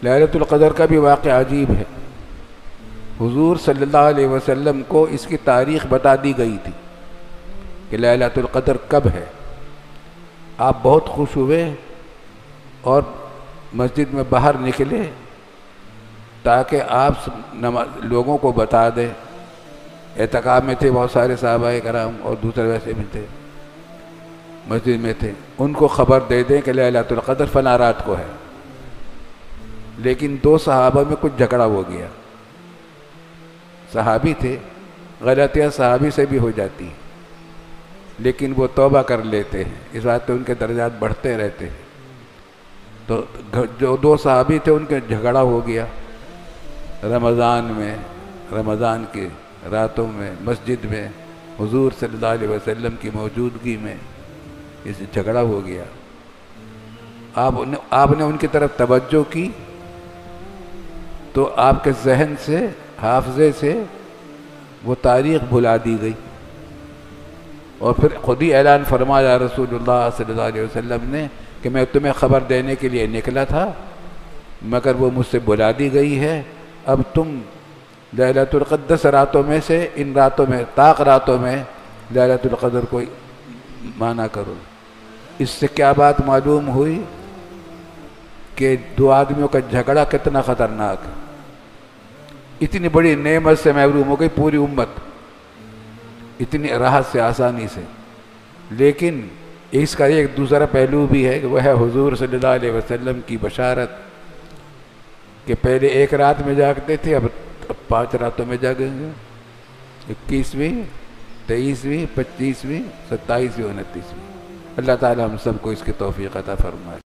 لیلۃ القدر کا بھی واقعہ عجیب ہے۔ حضور صلی اللہ علیہ وسلم کو اس کی تاریخ بتا دی گئی تھی کہ لیلۃ القدر کب ہے۔ آپ بہت خوش ہوئے اور مسجد میں باہر نکلے تاکہ آپ لوگوں کو بتا دیں۔ اعتکاف میں تھے بہت سارے صحابہ کرام اور دوسرے ویسے بھی تھے، مسجد میں تھے، ان کو خبر دے دیں کہ لیلۃ القدر فلاں رات کو ہے۔ لیکن دو صحابہ میں کچھ جھگڑا ہو گیا، صحابی تھے، غلطیاں صحابی سے بھی ہو جاتی ہیں، لیکن وہ توبہ کر لیتے ہیں، اس بات پہ ان کے درجات بڑھتے رہتے ہیں۔ تو جو دو صحابی تھے ان کے جھگڑا ہو گیا رمضان کی راتوں میں مسجد میں حضور صلی اللہ علیہ وسلم کی موجودگی میں اس جھگڑا ہو گیا۔ آپ نے ان کی طرف توجہ کی تو آپ کے ذہن سے، حافظے سے وہ تاریخ بھلا دی گئی، اور پھر خود ہی اعلان فرمایا رسول اللہ صلی اللہ علیہ وسلم نے کہ میں تمہیں خبر دینے کے لیے نکلا تھا مگر وہ مجھ سے بھلا دی گئی ہے۔ اب تم لیلۃ القدر راتوں میں سے ان راتوں میں، طاق راتوں میں لیلۃ القدر کو مانا کرو۔ اس سے کیا بات معلوم ہوئی کہ دو آدمیوں کا جھگڑا کتنا خطرناک ہے۔ اتنی بڑی نعمت سے محروم ہو گئی پوری امت، اتنی راحت سے، آسانی سے۔ لیکن اس کا ایک دوسرا پہلو بھی ہے کہ وہ ہے حضور صلی اللہ علیہ وسلم کی بشارت کہ پہلے ایک رات میں جاگتے تھے، اب 5 راتوں میں جاگیں گے، 21ویں، 23ویں، 25ویں، 27ویں، 29ویں۔ اللہ تعالی ہم سب کو اس کی توفیق عطا فرمائے۔